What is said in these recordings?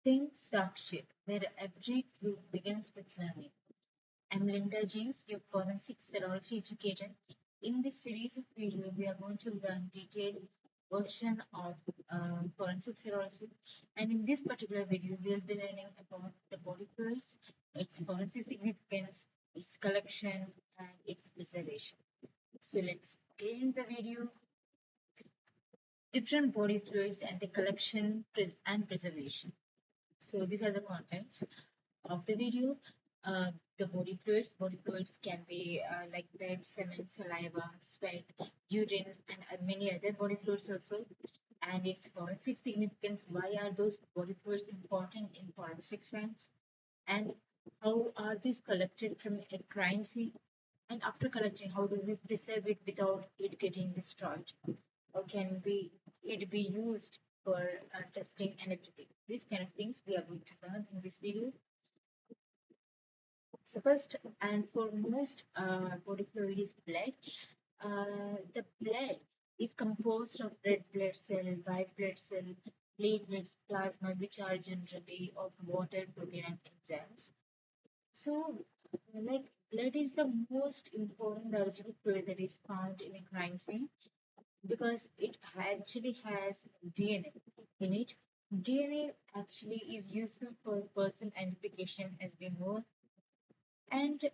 Think Sakshi, where every clue begins with learning. I'm Linda James, your forensic serology educator. In this series of videos, we are going to learn detailed version of forensic serology. And in this particular video, we'll be learning about the body fluids, its forensic significance, its collection, and its preservation. So let's get in the video. Different body fluids and the collection and preservation. So these are the contents of the video. The body fluids. Body fluids can be like blood, semen, saliva, sweat, urine, and many other body fluids also. And its forensic significance. Why are those body fluids important in forensic science? And how are these collected from a crime scene? And after collecting, how do we preserve it without it getting destroyed? How can it be used for testing and everything? These kind of things we are going to learn in this video. So first and foremost, body fluid is blood. The blood is composed of red blood cell, white blood cell, platelets, plasma, which are generally of water, protein, and enzymes. So, like blood is the most important biological fluid that is found in a crime scene because it actually has DNA in it. DNA actually is useful for person identification, as we know, and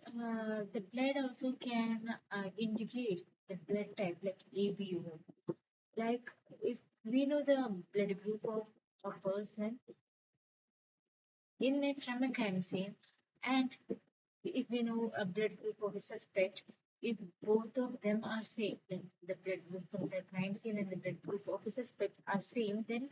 the blood also can indicate the blood type, like ABO. Like if we know the blood group of a person in a from a crime scene, and if we know a blood group of a suspect, if both of them are same, then the blood group from the crime scene and the blood group of a suspect are same, then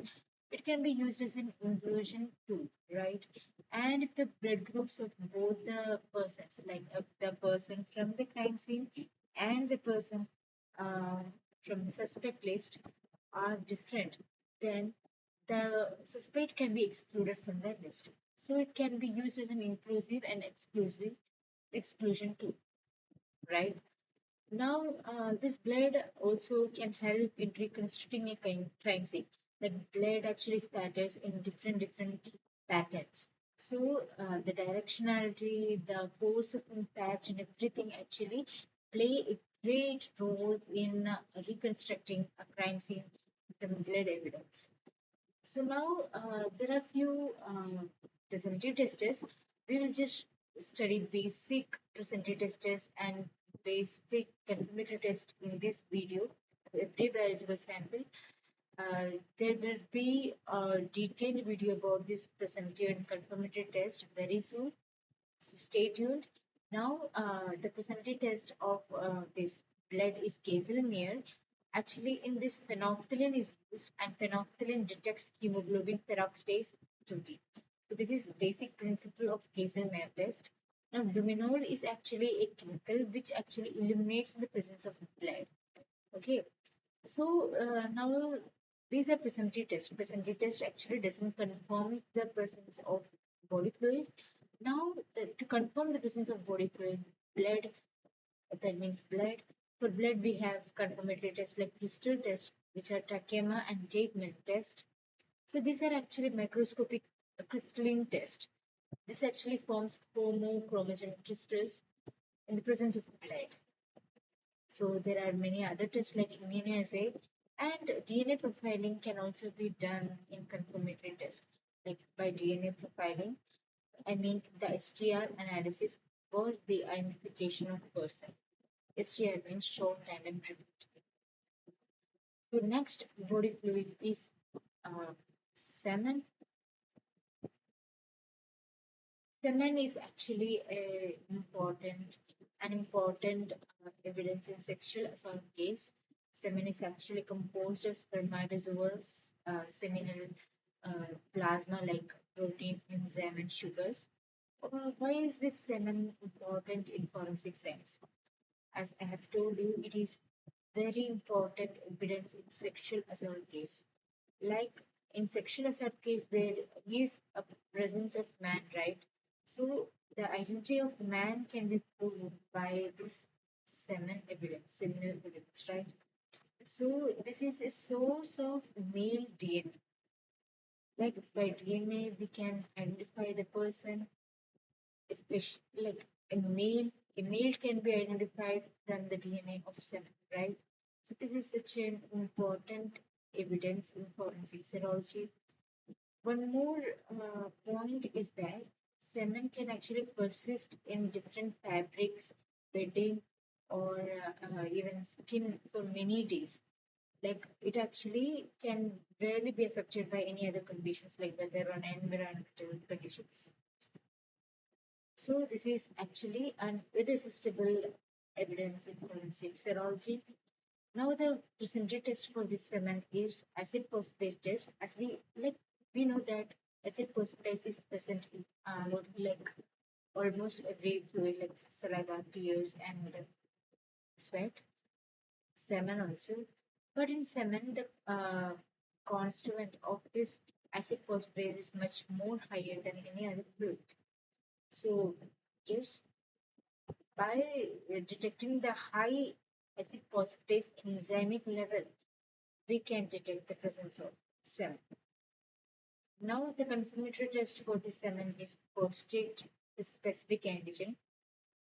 it can be used as an inclusion tool, right? And if the blood groups of both the persons, like the person from the crime scene and the person uh, from the suspect list, are different, then the suspect can be excluded from that list. So it can be used as an inclusive and exclusive exclusion tool, right? Now, this blood also can help in reconstructing a crime scene. The blood actually spatters in different patterns. So the directionality, the force of impact, and everything actually play a great role in reconstructing a crime scene from blood evidence. So now there are few presentative tests. We will just study basic presentative tests and basic confirmatory test in this video. Every biological sample. There will be a detailed video about this presentative and confirmatory test very soon. So stay tuned. Now, the presentative test of this blood is Kazalmir. Actually, in this phenolphthalein is used, and phenolphthalein detects hemoglobin peroxidase 2D. So this is basic principle of Kazalmir test. Now, luminol is actually a chemical which actually eliminates the presence of blood. Okay, so now these are presumptive tests. Presumptive test actually doesn't confirm the presence of body fluid. Now, to confirm the presence of body fluid, blood, that means blood. For blood, we have confirmatory tests like crystal test, which are Takema and Jakeman test. So these are actually microscopic crystalline test. This actually forms homochromosome crystals in the presence of blood. So there are many other tests like immunoassay, and DNA profiling can also be done in confirmatory test, like by DNA profiling. I mean the STR analysis for the identification of person. STR means short tandem repeat. So next body fluid is uh, semen. Semen is actually an important evidence in sexual assault case. Semen is actually composed of spermatozoas, seminal plasma like protein, enzyme, and sugars. Why is this semen important in forensic science? As I have told you, it is very important evidence in sexual assault case. Like in sexual assault case, there is a presence of man, right? So the identity of man can be proved by this seminal evidence, right? So this is a source of male DNA. Like by DNA, we can identify the person, especially like a male. A male can be identified from the DNA of semen, right? So this is such an important evidence in forensic serology. One more point is that semen can actually persist in different fabrics, bedding, or even skin for many days. Like it actually can rarely be affected by any other conditions like weather or environmental conditions. So this is actually an irresistible evidence in forensic serology. Now the presented test for this semen is acid phosphatase test. As we know that acid phosphatase is present in like almost every fluid like saliva, tears, and sweat, semen also. But in semen, the constituent of this acid phosphatase is much more higher than any other fluid. So yes, by detecting the high acid phosphatase enzymic level, we can detect the presence of semen. Now, the confirmatory test for the semen is prostate specific antigen,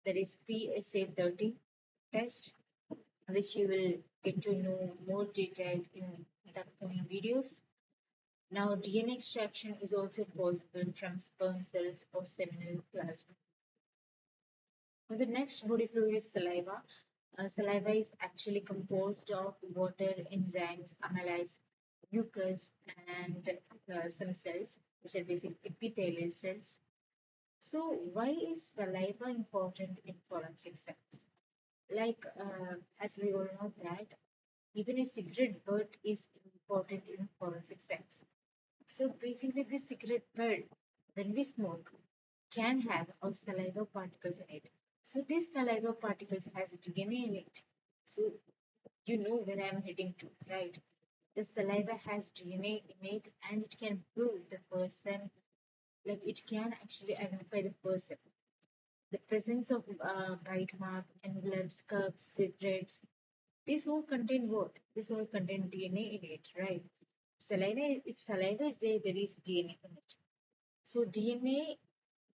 that is PSA30 test, which you will get to know more detailed in the upcoming videos. Now, DNA extraction is also possible from sperm cells or seminal plasma. Now, the next body fluid is saliva. Saliva is actually composed of water, enzymes, amylase, mucus, and some cells, which are basically epithelial cells. So, why is saliva important in forensic science? Like, as we all know that even a cigarette butt is important in forensic science. So, basically, this cigarette butt, when we smoke, can have our saliva particles in it. So, these saliva particles has DNA in it. So, you know where I'm heading to, right? The saliva has DNA in it and it can prove the person, like it can actually identify the person. The presence of bite mark, envelopes, cups, cigarettes, these all contain what? These all contain DNA in it, right? Saliva, if saliva is there, there is DNA in it. So DNA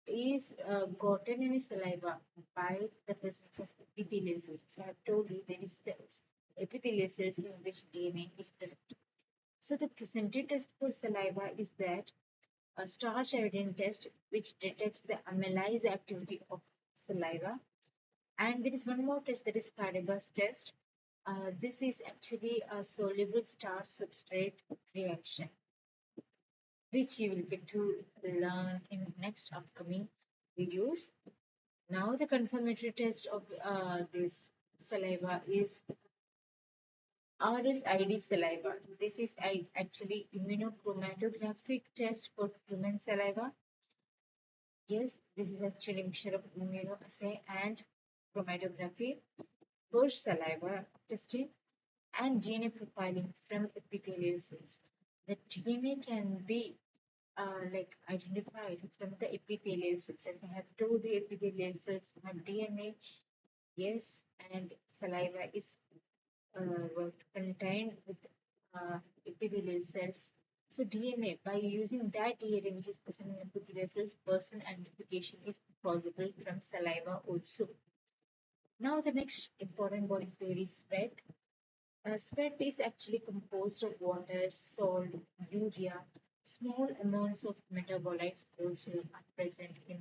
is gotten in saliva by the presence of epithelial cells. As I have told you, there is cells, epithelial cells in which DNA is present. So the presented test for saliva is that a starch iodine test which detects the amylase activity of saliva. And there is one more test that is Faraba's test. This is actually a soluble starch substrate reaction, which you will get to learn in next upcoming videos. Now the confirmatory test of this saliva is RSID saliva. This is actually immunochromatographic test for human saliva. Yes, this is actually a mixture of immunoassay and chromatography for saliva testing and DNA profiling from epithelial cells. The DNA can be identified from the epithelial cells. As I have told you, epithelial cells have DNA, yes, and saliva is contained with epithelial cells. So DNA, by using that DNA which is present in epithelial cells, person identification is possible from saliva also. Now the next important body fluid is sweat. Sweat is actually composed of water, salt, urea. Small amounts of metabolites also are present in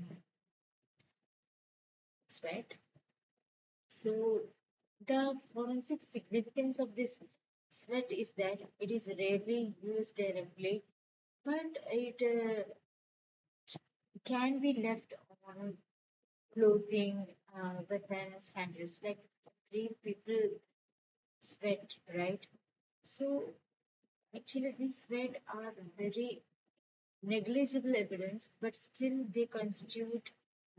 sweat. So the forensic significance of this sweat is that it is rarely used directly, but it can be left on clothing, weapons, handles. Like every people sweat, right? So actually, these sweat are very negligible evidence, but still they constitute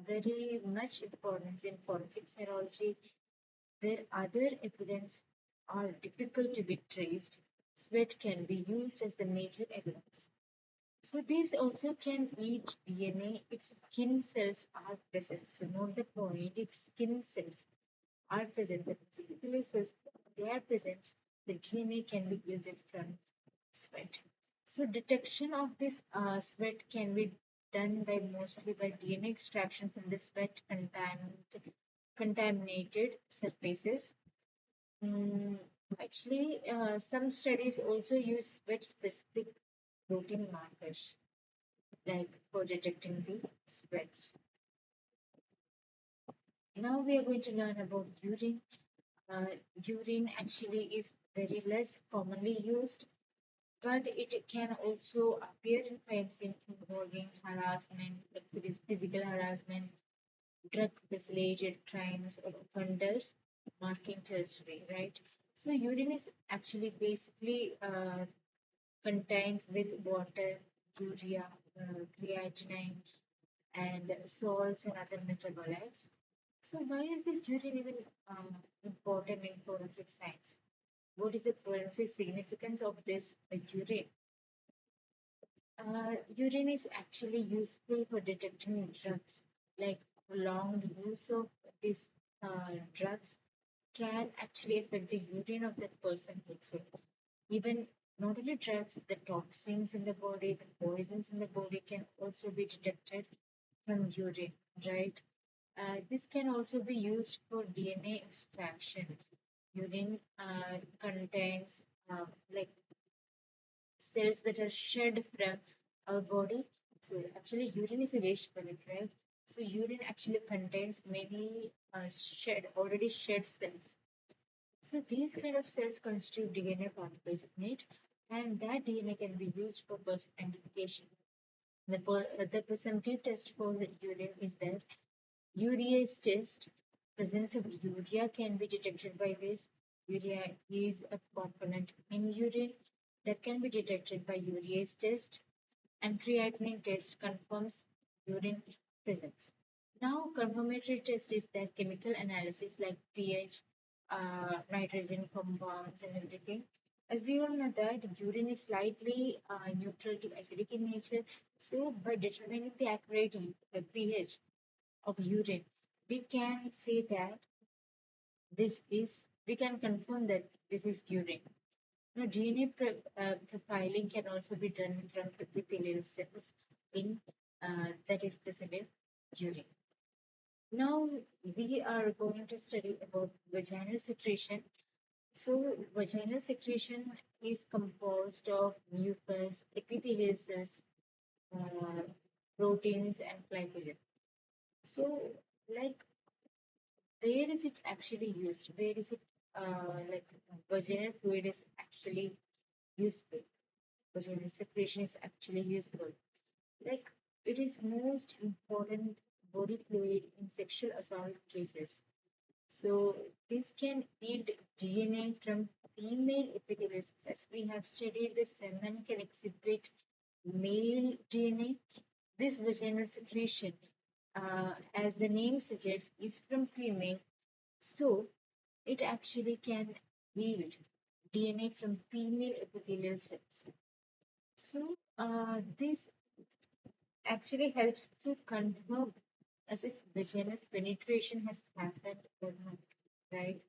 very much importance in forensic serology, where other evidence are difficult to be traced. Sweat can be used as the major evidence. So these also can eat DNA if skin cells are present. So note the point, if skin cells are present, the epithelial cells, they are present, the DNA can be yielded from sweat. So detection of this sweat can be done by mostly by DNA extraction from the sweat contaminated surfaces. Mm, Actually, some studies also use sweat specific protein markers, like for detecting the sweats. Now we are going to learn about urine. Uh, Urine actually is very less commonly used, but it can also appear in crimes involving harassment, like physical harassment, drug-related crimes or offenders marking territory, right? So urine is actually basically contained with water, urea, creatinine, and salts and other metabolites. So why is this urine even important in forensic science? What is the forensic significance of this urine? Urine is actually useful for detecting drugs. Like prolonged use of these drugs can actually affect the urine of that person also. Even not only drugs, the toxins in the body, the poisons in the body can also be detected from urine, right? This can also be used for DNA extraction. Urine contains like cells that are shed from our body. So actually, urine is a waste product, right? So urine actually contains many already shed cells. So these kind of cells constitute DNA particles in it, and that DNA can be used for person identification. The presumptive test for the urine is that urease test. Presence of urea can be detected by this. Urea is a component in urine that can be detected by urease test, and creatinine test confirms urine presence. Now, confirmatory test is that chemical analysis like pH, nitrogen compounds, and everything. As we all know that urine is slightly neutral to acidic in nature. So, by determining the accurate pH of urine, we can say that we can confirm that this is urine. Now, DNA profiling can also be done from epithelial cells in that is present in urine. Now, we are going to study about vaginal secretion. So, vaginal secretion is composed of mucus, epithelial cells, uh, proteins, and glycogen. So, like, where is it actually used? Where is it like vaginal fluid is actually useful? Vaginal secretion is actually useful. Like it is most important body fluid in sexual assault cases. So this can yield DNA from female epithelial cells. As we have studied, the semen can exhibit male DNA. This vaginal secretion, as the name suggests, is from female. So it actually can yield DNA from female epithelial cells. So this actually helps to confirm as if vaginal penetration has happened or not, right?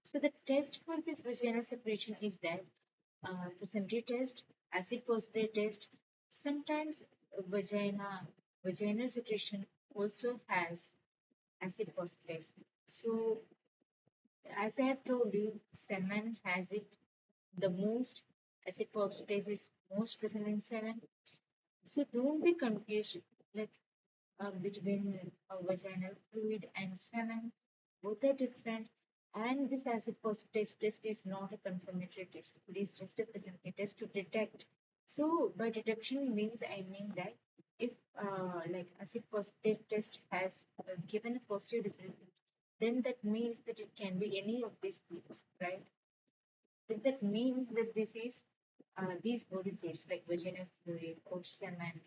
So the test for this vaginal separation is that placenta test, acid phosphate test. Sometimes vaginal secretion also has acid phosphate. So as I have told you, semen has it the most. Acid phosphate is most present in semen. So don't be confused. Like between vaginal fluid and semen. Both are different. And this acid phosphatase test is not a confirmatory test. It is just a presumptive test to detect. So by detection means I mean that if like acid phosphatase test has given a positive result, then that means that it can be any of these fluids, right? Then that means that this is these body fluids like vaginal fluid or semen.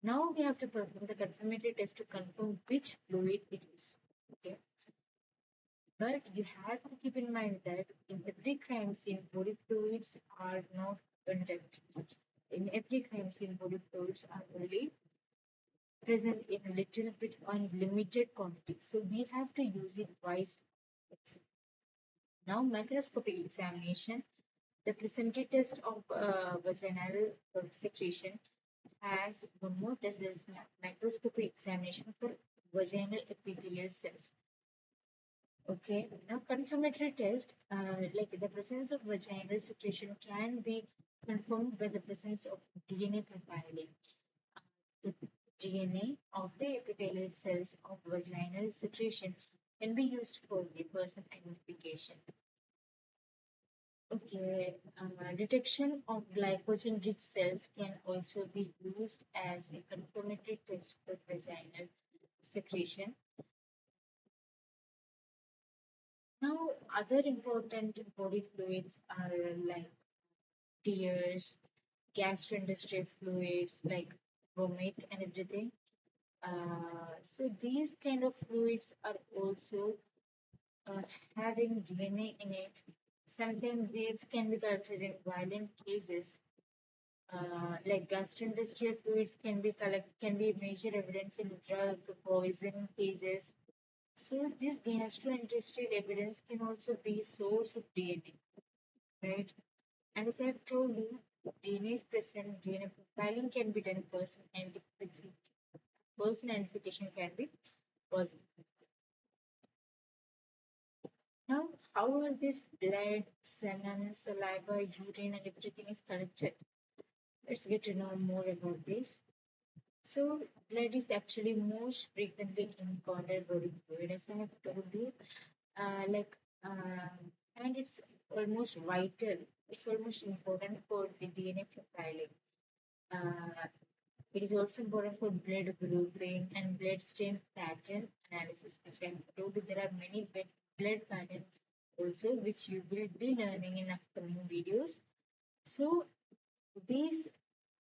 Now we have to perform the confirmatory test to confirm which fluid it is. Okay. But you have to keep in mind that in every crime scene, body fluids are not abundant. In every crime scene, body fluids are only present in a little bit on limited quantity. So we have to use it wisely. Now, microscopic examination. The placenta test of vaginal secretion has one more test, that is microscopy examination for vaginal epithelial cells. Okay, now confirmatory test, like the presence of vaginal secretion can be confirmed by the presence of DNA profiling. The DNA of the epithelial cells of vaginal secretion can be used for the person identification. Okay, detection of glycogen-rich cells can also be used as a confirmatory test for vaginal secretion. Now, other important body fluids are like tears, gastrointestinal fluids like vomit and everything. So these kind of fluids are also uh, having DNA in it. Sometimes these can be collected in violent cases. Like gastrointestinal fluids can be major evidence in drug poison cases. So this gastrointestinal evidence can also be source of DNA, right? And as I've told you, DNA is present, DNA profiling can be done, person identification can be possible. Now, how are this blood, semen, saliva, urine, and everything is collected? Let's get to know more about this. So, blood is actually most frequently encountered body fluid, as I have told you. Like, and it's almost vital. It's almost important for the DNA profiling. Uh, It is also important for blood grouping and blood stain pattern analysis, which I told you there are many blood pattern also, which you will be learning in upcoming videos. So these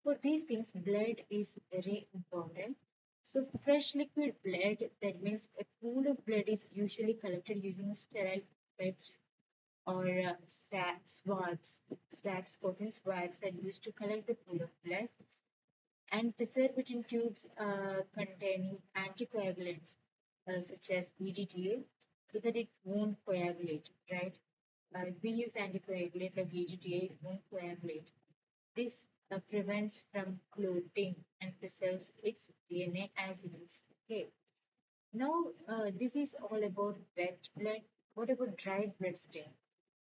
for these things, blood is very important. So fresh liquid blood, that means a pool of blood is usually collected using sterile pipettes or swabs. Cotton swabs are used to collect the pool of blood and preserve it in tubes containing anticoagulants such as EDTA so that it won't coagulate, right? If we use anticoagulant like EDTA, it won't coagulate. This prevents from clotting and preserves its DNA as it is. Okay. Now, this is all about wet blood. What about dried blood stain?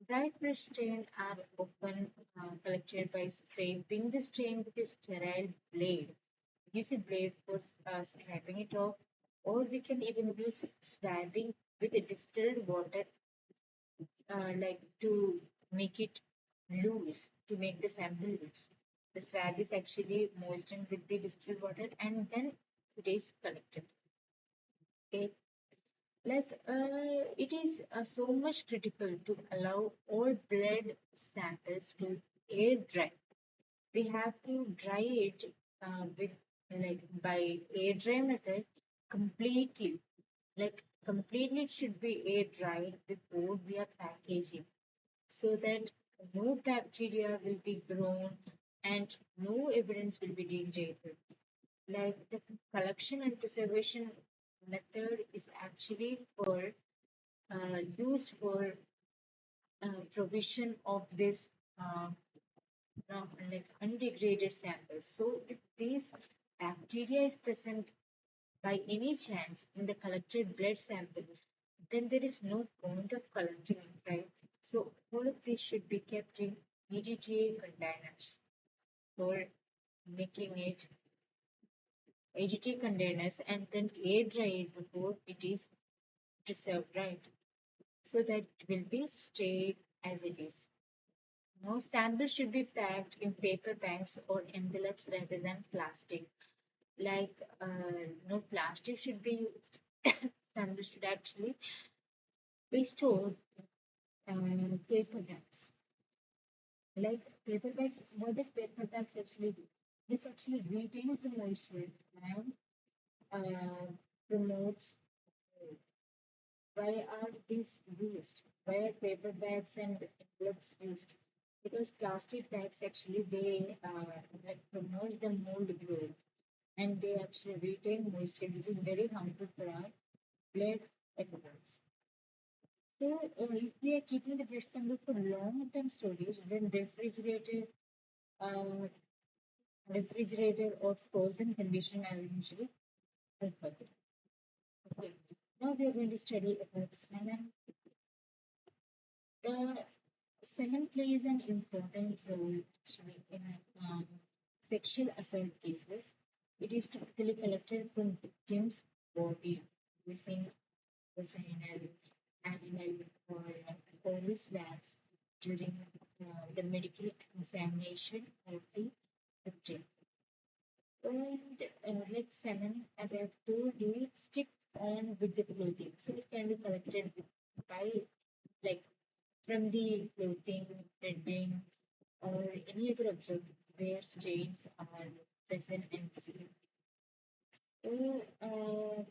Dried blood stain are often collected by scraping the stain with a sterile blade. Use a blade for scraping it off, or we can even use swabbing with a distilled water, like to make it loose, to make the sample loose. The swab is actually moistened with the distilled water and then it is collected. Okay, like it is so much critical to allow all blood samples to air dry. We have to dry it with like by air dry method completely. Like completely it should be air dried before we are packaging so that no bacteria will be grown and no evidence will be degraded. Like the collection and preservation method is actually for used for provision of this uh, like undegraded samples. So if this bacteria is present by any chance in the collected blood sample, then there is no point of collecting it, right? So all of this should be kept in EDTA containers for making it EDTA containers and then air dry it before it is preserved, right? So that it will be stay as it is. No samples should be packed in paper bags or envelopes rather than plastic. Like no plastic should be used. Samples should actually be stored in paper bags. Like paper bags, what does paper bags actually do? This actually retains the moisture and promotes. Why are these used? Why are paper bags and envelopes used? Because plastic bags actually they like promotes the mold growth and they actually retain moisture, which is very harmful for our blood animals. So, if we are keeping the blood sample for long-term storage, then uh, refrigerator or frozen condition are usually preferred. Okay. Now we are going to study about semen. The semen plays an important role actually in um, sexual assault cases. It is typically collected from victims' body using vaginal, anal, or oral swabs during the medical examination of the victim. And like semen, as I've told you, stick on with the clothing. So it can be collected by like from the clothing, bedding, or any other object where stains are present and visible. So,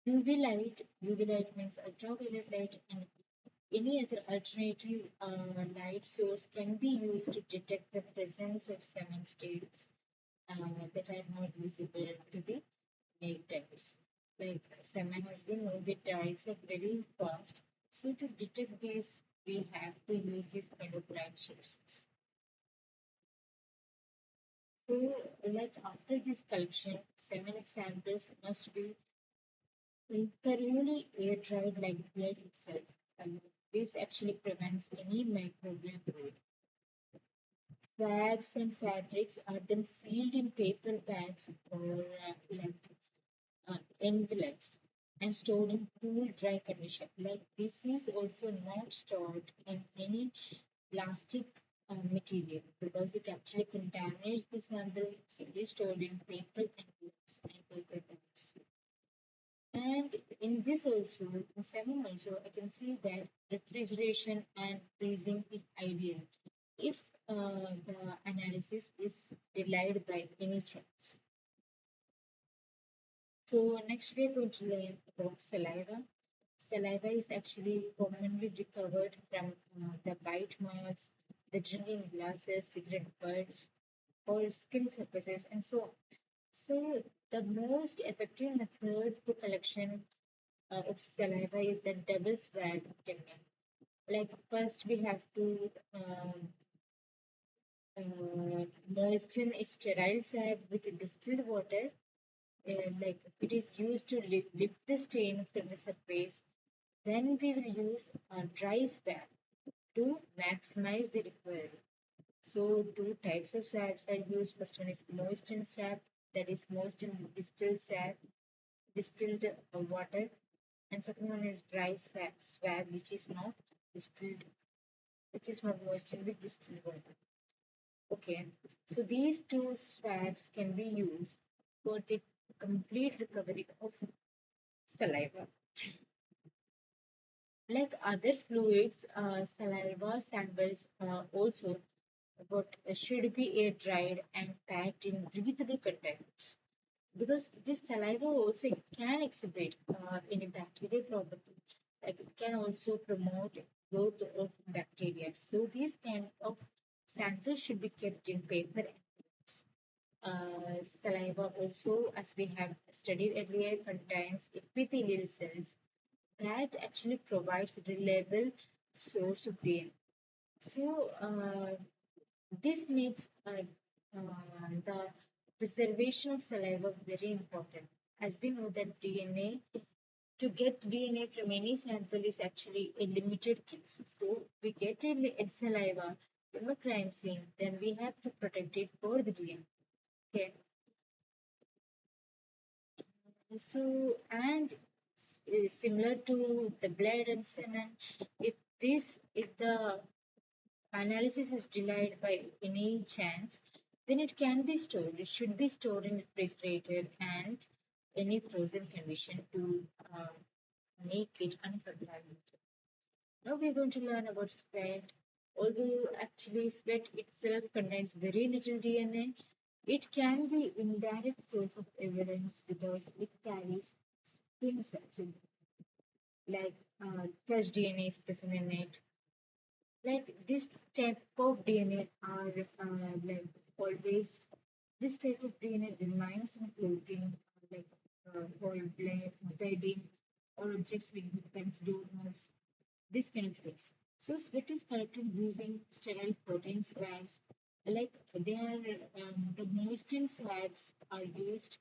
UV light means ultraviolet light, and any other alternative light source can be used to detect the presence of semen stains that are not visible to the naked eyes. Like semen has been known, it dries up very fast. So to detect this, we have to use this kind of light sources. So, like after this collection, semen samples must be thoroughly air dried like blood itself. And this actually prevents any microbial growth. Swabs and fabrics are then sealed in paper bags or envelopes and stored in cool, dry condition. Like this is also not stored in any plastic material because it actually contaminates the sample. So it is stored in paper envelopes and paper bags. And in this also, in semen also, I can see that refrigeration and freezing is ideal if the analysis is delayed by any chance. So next we are going to learn about saliva. Saliva is actually commonly recovered from the bite marks, the drinking glasses, cigarette butts, or skin surfaces, and so on. So the most effective method for collection of saliva is the double swab technique. Like first we have to moisten a sterile swab with distilled water. Like it is used to lift the stain from the surface. Then we will use a dry swab to maximize the recovery. So two types of swabs are used. First one is moistened swab, that is moistened distilled swab, distilled water, and second one is dry swab, which is not distilled, which is not moistened with distilled water. Okay, so these two swabs can be used for the complete recovery of saliva. Like other fluids, saliva samples also but should be air dried and packed in breathable containers because this saliva also can exhibit any bacterial property. Like it can also promote growth of bacteria. So these kind of samples should be kept in paper envelopes. Saliva also, as we have studied earlier, contains epithelial cells that actually provides a reliable source of DNA. So this makes the preservation of saliva very important. As we know that DNA, to get DNA from any sample is actually a limited case. So we get a saliva from a crime scene, then we have to protect it for the DNA. Okay. So and similar to the blood and semen, if the analysis is delayed by any chance, then it can be stored. It should be stored in refrigerator and any frozen condition to make it uncontaminated. Now we're going to learn about sweat. Although actually sweat itself contains very little DNA, it can be indirect source of evidence because it carries skin cells in it, like fresh DNA is present in it, like this type of DNA are like always this type of DNA remains in clothing like oil bedding or objects like pens, doorknobs, these kind of things. So sweat is collected using sterile protein swabs. Like they are the moistened swabs are used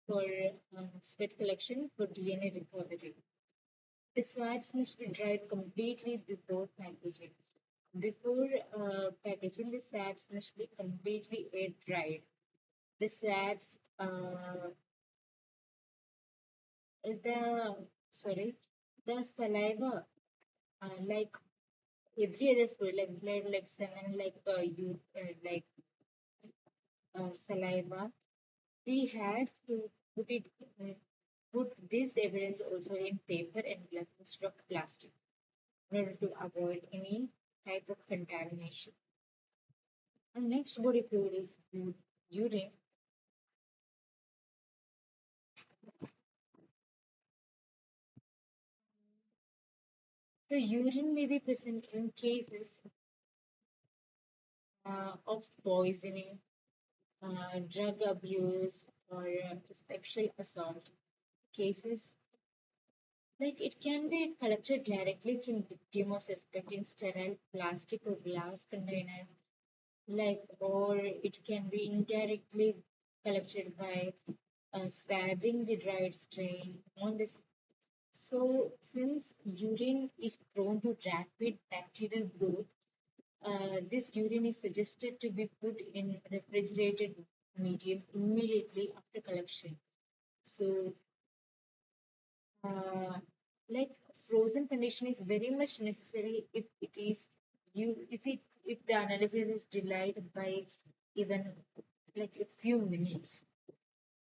for sweat collection for DNA recovery. The swabs must be dried completely before packaging. Before packaging, the swabs must be completely air dried. The swabs, the sorry, the saliva, like every other fluid, like blood, like semen, like you, like saliva, we had to put it, put this evidence also in paper and glass instead of plastic in order to avoid any type of contamination. And next body fluid is urine. So urine may be present in cases of poisoning, drug abuse, or sexual assault cases. Like it can be collected directly from victim or suspect in sterile plastic or glass container, like or it can be indirectly collected by swabbing the dried strain on this. So since urine is prone to rapid bacterial growth, this urine is suggested to be put in refrigerated medium immediately after collection. So, uh, like frozen condition is very much necessary if it is if the analysis is delayed by even like a few minutes.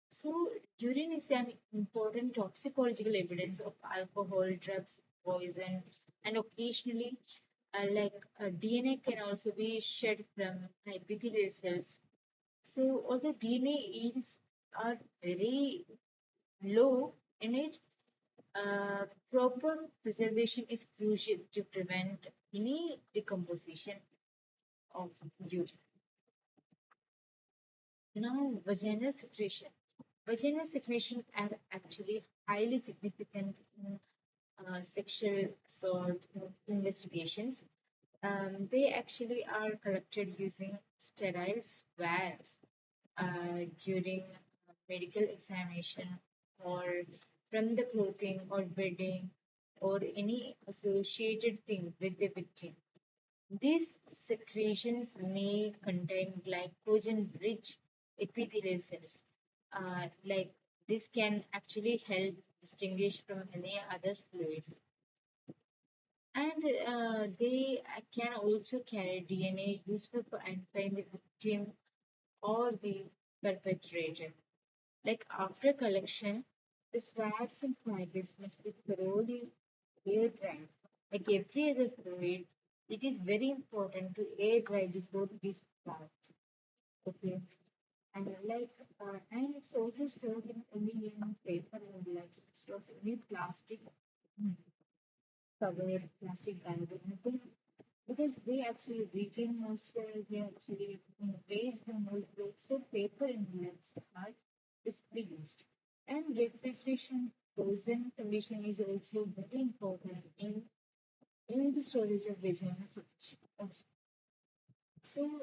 So, urine is an important toxicological evidence of alcohol, drugs, poison, and occasionally, DNA can also be shed from epithelial cells. So, although DNA yields are very low in it, proper preservation is crucial to prevent any decomposition of urine. Now, vaginal secretion. Vaginal secretion are actually highly significant in sexual assault investigations. They actually are collected using sterile swabs during medical examination or from the clothing or bedding or any associated thing with the victim. These secretions may contain glycogen-rich epithelial cells. Like this can actually help distinguish from any other fluids. And they can also carry DNA useful for identifying the victim or the perpetrator. Like after collection, the swabs and fibers must be thoroughly air dried. Like every other fluid, it is very important to air dry before it is applied. Okay. And it's also stored in only in paper envelopes instead of any plastic covered plastic bag or anything because they actually retain moisture, they actually raise the mold, so paper envelopes are basically used. And refrigeration frozen condition is also very important in the storage of vaginal secretion. Also. So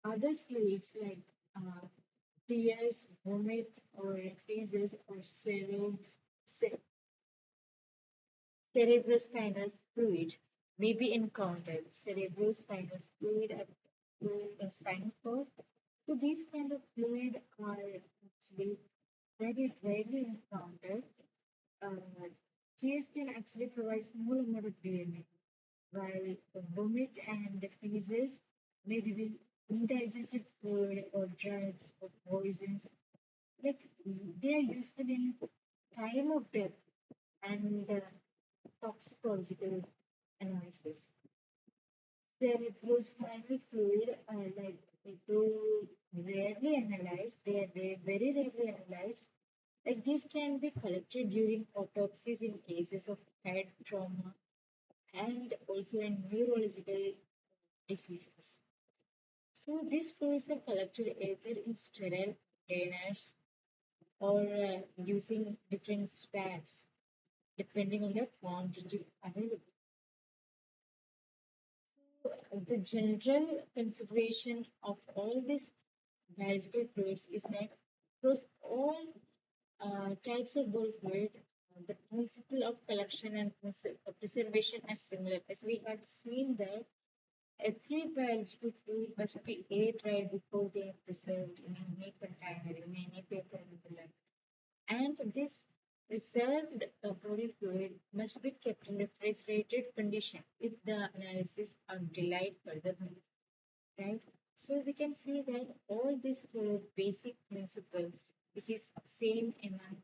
other fluids like tears, vomit, or feces, or serums, cerebrospinal fluid may be encountered. Cerebrospinal fluid at the spinal cord. So these kind of fluid are actually very rarely encountered. Tears can actually provide small amount of DNA, while the vomit and the feces may reveal indigested food or drugs or poisons. Like they are useful in time of death and toxicological analysis. Cerebrospinal fluid are like though rarely analyzed, they are very rarely analyzed. Like these can be collected during autopsies in cases of head trauma and also in neurological diseases. So these fluids are collected either in sterile containers or using different swabs depending on the quantity available. So, the general consideration of all these biological fluids is that across all types of body fluid, the principle of collection and preservation are similar, as we have seen that every biological fluid must be air dried before they are preserved in any container, in any paper envelope. And this preserved body fluid must be kept in refrigerated condition if the analysis are delayed furthermore, right? So we can see that all these four basic principle, which is same among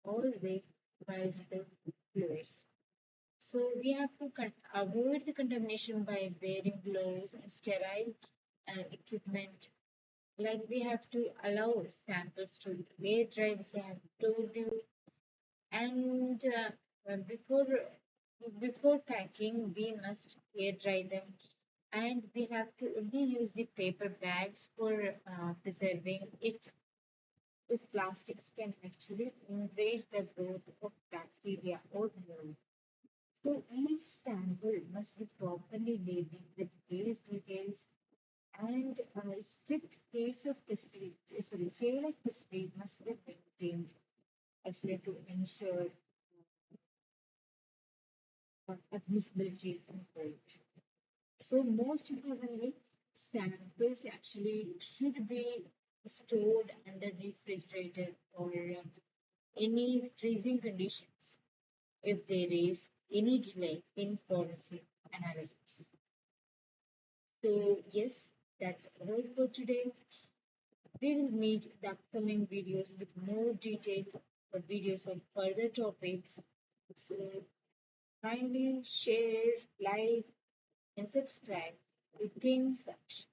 all the biological fluids. So we have to avoid the contamination by wearing gloves and sterile equipment. Like we have to allow samples to air dry, which I have told you, and before packing, we must air dry them, and we have to only use the paper bags for preserving it. These plastics can actually enrage the growth of bacteria or mold. So each sample must be properly labeled with case details and a strict case of history, sorry, chain of history must be maintained actually to ensure admissibility in court. So most importantly, samples actually should be stored under refrigerator or any freezing conditions if there is any delay in forensic analysis. So yes, that's all for today. We will meet the upcoming videos with more detailed videos on further topics. So kindly share, like, and subscribe to Think Such.